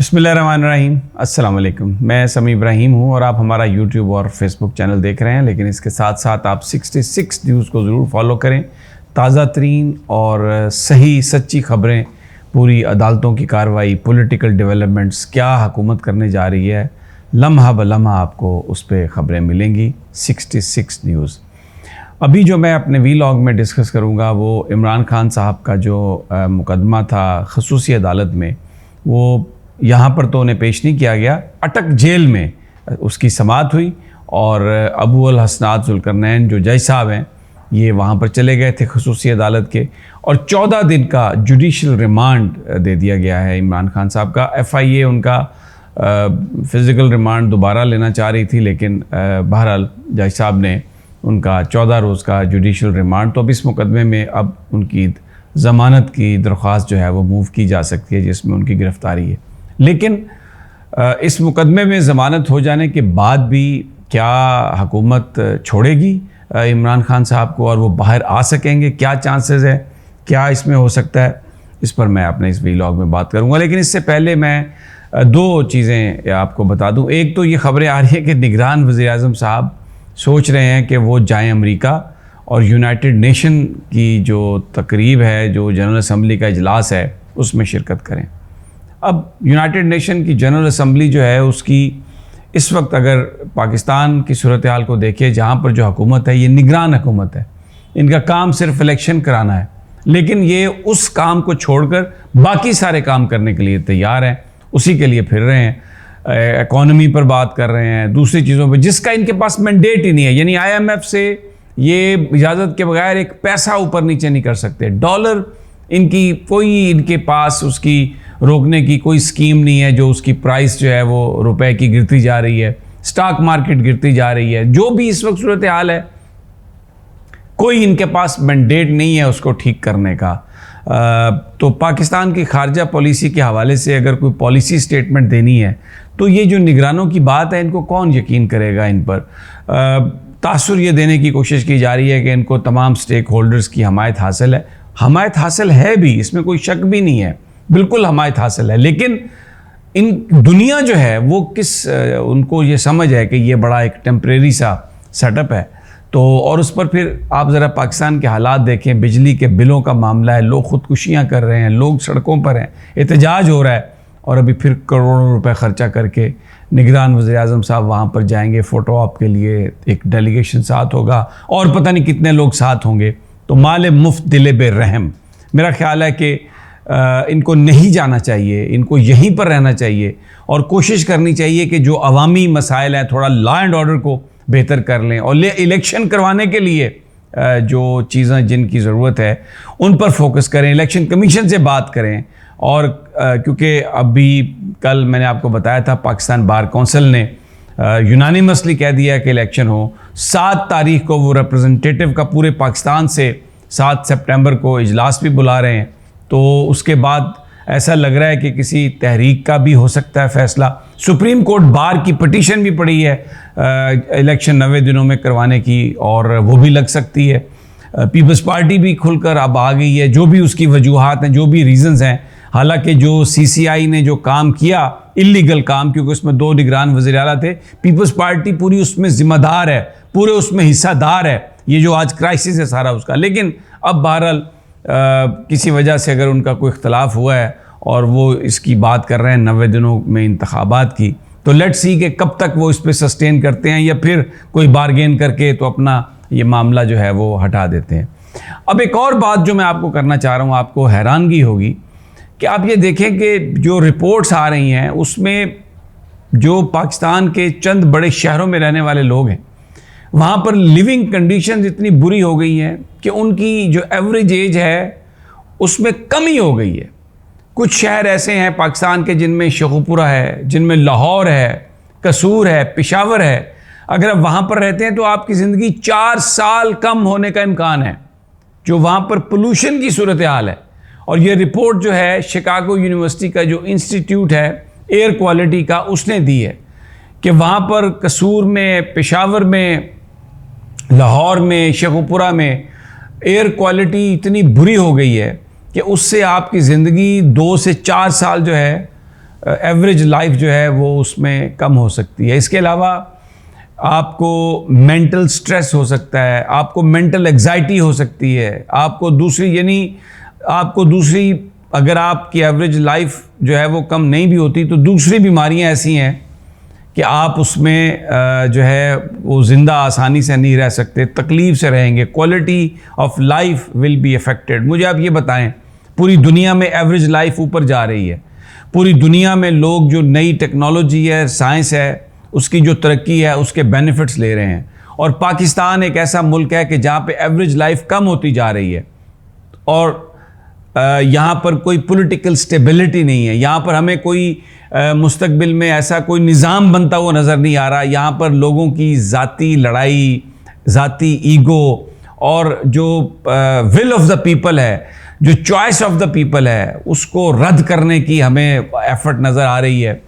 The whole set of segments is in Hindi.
बिस्मिल्लाहिर्रहमानिर्रहीम, अस्सलाम वालेकुम। मैं समी इब्राहिम हूँ और आप हमारा यूट्यूब और फेसबुक चैनल देख रहे हैं, लेकिन इसके साथ साथ आप 66 न्यूज़ को ज़रूर फॉलो करें। ताज़ा तरीन और सही सच्ची खबरें, पूरी अदालतों की कार्रवाई, पॉलिटिकल डेवलपमेंट्स, क्या हुकूमत करने जा रही है, लम्हा ब लम्हा आपको उस पर ख़बरें मिलेंगी। 66 न्यूज़। अभी जो मैं अपने वीलॉग में डिस्कस करूँगा वो इमरान खान साहब का जो मुकदमा था ख़ुसूसी अदालत में, वो यहाँ पर तो उन्हें पेश नहीं किया गया, अटक जेल में उसकी समाअत हुई और अबू अल हसनात ज़ुल्करनैन जो जज साहब हैं ये वहाँ पर चले गए थे ख़ुसूसी अदालत के, और 14 दिन का जुडिशल रिमांड दे दिया गया है इमरान खान साहब का। FIA उनका फ़िज़िकल रिमांड दोबारा लेना चाह रही थी, लेकिन बहरहाल जज साहब ने उनका 14 रोज़ का जुडिशल रिमांड, तो अब इस मुकदमे में अब उनकी ज़मानत की दरख्वास्त जो है वो मूव की जा सकती है, जिसमें उनकी गिरफ़्तारी है। लेकिन इस मुकदमे में ज़मानत हो जाने के बाद भी क्या हुकूमत छोड़ेगी इमरान खान साहब को और वो बाहर आ सकेंगे? क्या चांसेस है, क्या इसमें हो सकता है, इस पर मैं अपने इस वीलॉग में बात करूंगा। लेकिन इससे पहले मैं दो चीज़ें आपको बता दूं। एक तो ये ख़बरें आ रही हैं कि निगरान वज़ीर-ए-आज़म साहब सोच रहे हैं कि वो जाएँ अमेरिका और यूनाइटेड नेशन की जो तकरीब है, जो जनरल असम्बली का इजलास है, उसमें शिरकत करें। अब यूनाइटेड नेशन की जनरल असम्बली जो है उसकी इस वक्त अगर पाकिस्तान की सूरत हाल को देखें, जहाँ पर जो हुकूमत है ये निगरान हुकूमत है, इनका काम सिर्फ इलेक्शन कराना है, लेकिन ये उस काम को छोड़कर बाकी सारे काम करने के लिए तैयार हैं, उसी के लिए फिर रहे हैं। इकॉनमी पर बात कर रहे हैं, दूसरी चीज़ों पर जिसका इनके पास मैंडेट ही नहीं है, यानी IMF से ये इजाज़त के बगैर एक पैसा ऊपर नीचे नहीं कर सकते। डॉलर इनकी कोई, इनके पास उसकी रोकने की कोई स्कीम नहीं है, जो उसकी प्राइस जो है वो रुपए की गिरती जा रही है, स्टॉक मार्केट गिरती जा रही है, जो भी इस वक्त सूरत हाल है, कोई इनके पास मैंडेट नहीं है उसको ठीक करने का। तो पाकिस्तान की खारजा पॉलिसी के हवाले से अगर कोई पॉलिसी स्टेटमेंट देनी है तो ये जो निगरानों की बात है, इनको कौन यकीन करेगा इन पर? तासुर ये देने की कोशिश की जा रही है कि इनको तमाम स्टेक होल्डर्स की हमायत हासिल है। हमायत हासिल है भी, इसमें कोई शक भी नहीं है, बिल्कुल हमायत हासिल है, लेकिन इन दुनिया जो है वो उनको ये समझ है कि ये बड़ा एक टेम्परेरी सा सेटअप है। तो और उस पर फिर आप ज़रा पाकिस्तान के हालात देखें, बिजली के बिलों का मामला है, लोग ख़ुदकुशियाँ कर रहे हैं, लोग सड़कों पर हैं, एहतजाज हो रहा है, और अभी फिर करोड़ों रुपए ख़र्चा करके निगरान वज़ीर-ए-आज़म साहब वहाँ पर जाएंगे फ़ोटो ऑप के लिए, एक डेलीगेशन साथ होगा और पता नहीं कितने लोग साथ होंगे। तो माले मुफ्त दिले बेरहम, मेरा ख्याल है कि इनको नहीं जाना चाहिए, इनको यहीं पर रहना चाहिए और कोशिश करनी चाहिए कि जो अवामी मसाइल हैं, थोड़ा लॉ एंड ऑर्डर को बेहतर कर लें, और इलेक्शन करवाने के लिए जो चीज़ें जिनकी ज़रूरत है उन पर फोकस करें, इलेक्शन कमीशन से बात करें। और क्योंकि अभी कल मैंने आपको बताया था पाकिस्तान बार कौंसिल ने यूनानिमसली कह दिया कि इलेक्शन हो। 7 तारीख को वो रिप्रेजेंटेटिव का पूरे पाकिस्तान से 7 सितंबर को इजलास भी बुला रहे हैं, तो उसके बाद ऐसा लग रहा है कि किसी तहरीक का भी हो सकता है फैसला। सुप्रीम कोर्ट बार की पटिशन भी पड़ी है इलेक्शन 90 दिनों में करवाने की, और वो भी लग सकती है। पीपल्स पार्टी भी खुलकर अब आ गई है, जो भी उसकी वजूहात हैं, जो भी रीज़न्स हैं। हालांकि जो CCI ने जो काम किया, इलीगल काम, क्योंकि उसमें 2 निगरान वज़ीर आला थे, पीपल्स पार्टी पूरी उसमें ज़िम्मेदार है, पूरे उसमें हिस्सादार है, ये जो आज क्राइसिस है सारा उसका। लेकिन अब बहरहाल किसी वजह से अगर उनका कोई इख्तलाफ हुआ है और वो इसकी बात कर रहे हैं 90 दिनों में इंतखाबात की, तो लेट्स सी कि कब तक वो इस पर सस्टेन करते हैं या फिर कोई बारगेन करके तो अपना ये मामला जो है वो हटा देते हैं। अब एक और बात जो मैं आपको करना चाह रहा हूँ, आपको हैरानगी होगी कि आप ये देखें कि जो रिपोर्ट्स आ रही हैं उसमें जो पाकिस्तान के चंद बड़े शहरों में रहने वाले लोग हैं, वहाँ पर लिविंग कंडीशंस इतनी बुरी हो गई हैं कि उनकी जो एवरेज एज है उसमें कमी हो गई है। कुछ शहर ऐसे हैं पाकिस्तान के जिनमें शेखुपुरा है, जिनमें लाहौर है, कसूर है, पेशावर है। अगर आप वहाँ पर रहते हैं तो आपकी ज़िंदगी 4 साल कम होने का इम्कान है, जो वहाँ पर पोल्यूशन की सूरत हाल है। और ये रिपोर्ट जो है शिकागो यूनिवर्सिटी का जो इंस्टीट्यूट है एयर क्वालिटी का, उसने दी है कि वहाँ पर कसूर में, पेशावर में, लाहौर में, शेखुपुरा में एयर क्वालिटी इतनी बुरी हो गई है कि उससे आपकी ज़िंदगी 2 से 4 साल जो है एवरेज लाइफ जो है वो उसमें कम हो सकती है। इसके अलावा आपको मेंटल स्ट्रेस हो सकता है, आपको मेंटल एग्जाइटी हो सकती है, आपको दूसरी अगर आपकी एवरेज लाइफ जो है वो कम नहीं भी होती तो दूसरी बीमारियां ऐसी हैं कि आप उसमें जो है वो ज़िंदा आसानी से नहीं रह सकते, तकलीफ़ से रहेंगे, quality of life will be affected. मुझे आप ये बताएं, पूरी दुनिया में एवरेज लाइफ ऊपर जा रही है, पूरी दुनिया में लोग जो नई टेक्नोलॉजी है, साइंस है, उसकी जो तरक्की है उसके बेनिफिट्स ले रहे हैं, और पाकिस्तान एक ऐसा मुल्क है कि जहाँ पे एवरेज लाइफ कम होती जा रही है और यहाँ पर कोई पॉलिटिकल स्टेबिलिटी नहीं है, यहाँ पर हमें कोई मुस्तकबिल में ऐसा कोई निज़ाम बनता हुआ नज़र नहीं आ रहा। यहाँ पर लोगों की ज़ाती लड़ाई, ज़ाती ईगो और जो विल ऑफ द पीपल है, जो चॉइस ऑफ द पीपल है, उसको रद्द करने की हमें एफर्ट नज़र आ रही है।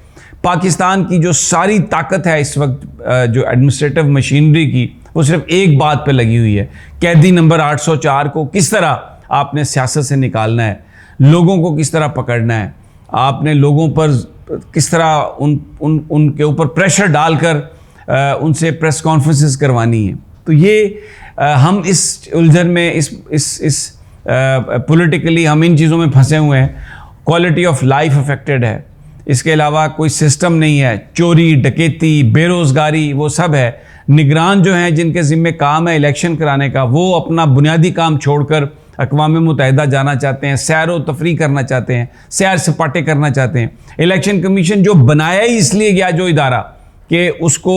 पाकिस्तान की जो सारी ताकत है इस वक्त जो एडमिनिस्ट्रेटिव मशीनरी की, वो सिर्फ एक बात पे लगी हुई है, कैदी नंबर 804 को किस तरह आपने सियासत से निकालना है, लोगों को किस तरह पकड़ना है, आपने लोगों पर किस तरह उनके ऊपर प्रेशर डालकर उनसे प्रेस कॉन्फ्रेंसेस करवानी है। तो ये हम इस उलझन में इस पॉलिटिकली हम इन चीज़ों में फंसे हुए हैं। क्वालिटी ऑफ लाइफ अफेक्टेड है, इसके अलावा कोई सिस्टम नहीं है, चोरी डकैती बेरोज़गारी वो सब है। निगरान जो हैं जिनके ज़िम्मे काम है इलेक्शन कराने का, वो अपना बुनियादी काम छोड़कर अक़वाम मुत्तहिदा जाना चाहते हैं, सैर व तफरी करना चाहते हैं, सैर सपाटे करना चाहते हैं। इलेक्शन कमीशन जो बनाया ही इसलिए गया जो इदारा कि उसको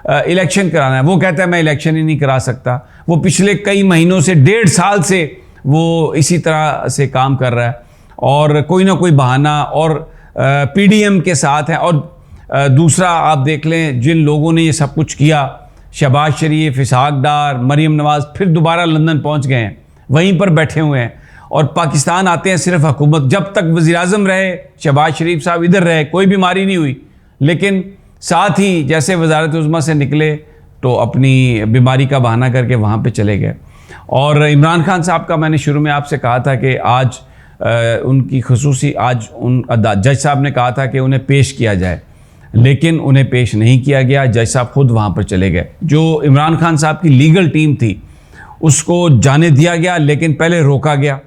इलेक्शन कराना है, वो कहता है मैं इलेक्शन ही नहीं करा सकता। वो पिछले कई महीनों से 1.5 साल से वो इसी तरह से काम कर रहा है और कोई ना कोई बहाना और पीडीएम के साथ है। और दूसरा आप देख लें, जिन लोगों ने ये सब कुछ किया, शहबाज शरीफ, इसहाक डार, मरीम नवाज़ फिर दोबारा लंदन पहुंच गए हैं, वहीं पर बैठे हुए हैं और पाकिस्तान आते हैं सिर्फ हुकूमत। जब तक वज़ीर-ए-आज़म रहे शहबाज शरीफ साहब, इधर रहे, कोई बीमारी नहीं हुई, लेकिन साथ ही जैसे वज़ारत उज़्मा से निकले तो अपनी बीमारी का बहाना करके वहाँ पे चले गए। और इमरान खान साहब का मैंने शुरू में आपसे कहा था कि आज उनकी खुसूसी आज उन जज साहब ने कहा था कि उन्हें पेश किया जाए, लेकिन उन्हें पेश नहीं किया गया। जज साहब खुद वहाँ पर चले गए। जो इमरान खान साहब की लीगल टीम थी उसको जाने दिया गया, लेकिन पहले रोका गया,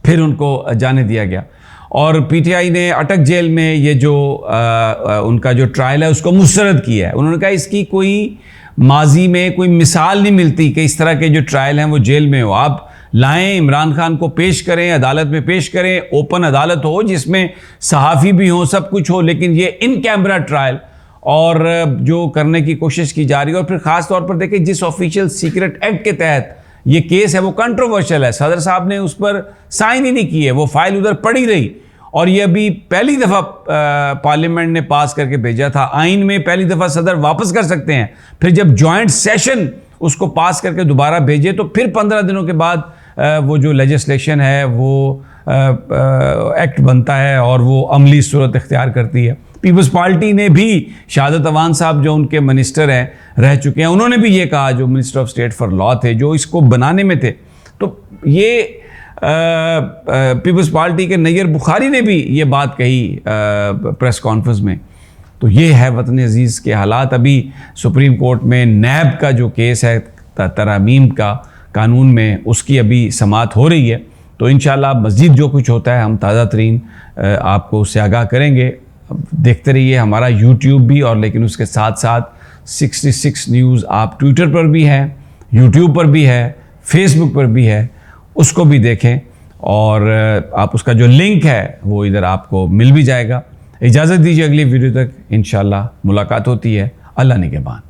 फिर उनको जाने दिया गया। और पीटीआई ने अटक जेल में ये जो उनका जो ट्रायल है उसको मुस्तरद किया है। उन्होंने कहा इसकी कोई माजी में कोई मिसाल नहीं मिलती कि इस तरह के जो ट्रायल हैं वो जेल में हो। आप लाएं, इमरान खान को पेश करें, अदालत में पेश करें, ओपन अदालत हो जिसमें सहाफ़ी भी हो, सब कुछ हो, लेकिन ये इन कैमरा ट्रायल और जो करने की कोशिश की जा रही है। और फिर ख़ास तौर पर देखें, जिस ऑफिशियल सीक्रेट एक्ट के तहत ये केस है वो कंट्रोवर्शियल है, सदर साहब ने उस पर साइन ही नहीं किए, वो फाइल उधर पड़ी रही। और ये अभी पहली दफ़ा पार्लियामेंट ने पास करके भेजा था। आइन में पहली दफ़ा सदर वापस कर सकते हैं, फिर जब जॉइंट सेशन उसको पास करके दोबारा भेजे तो फिर 15 दिनों के बाद वो जो लेजिस्लेशन है वो एक्ट बनता है और वो अमली सूरत इख्तियार करती है। पीपल्स पार्टी ने भी, शहादत अवान साहब जो उनके मिनिस्टर हैं रह चुके हैं, उन्होंने भी ये कहा, जो minister of state for law थे, जो इसको बनाने में थे, तो ये पीपल्स पार्टी के नैयर बुखारी ने भी ये बात कही प्रेस कॉन्फ्रेंस में। तो ये है वतन अजीज़ के हालात। अभी सुप्रीम कोर्ट में नैब का जो केस है तरामीम का कानून में, उसकी अभी समाअत हो रही है। तो इंशाल्लाह मज़ीद जो कुछ होता है हम ताज़ा तरीन आपको उससे आगाह करेंगे। देखते रहिए हमारा यूट्यूब भी, और लेकिन उसके साथ साथ 66 न्यूज़ आप ट्विटर पर भी हैं, यूट्यूब पर भी है, फेसबुक पर भी है, उसको भी देखें और आप उसका जो लिंक है वो इधर आपको मिल भी जाएगा। इजाज़त दीजिए, अगली वीडियो तक इंशाल्लाह मुलाकात होती है। अल्लाह निगहबान।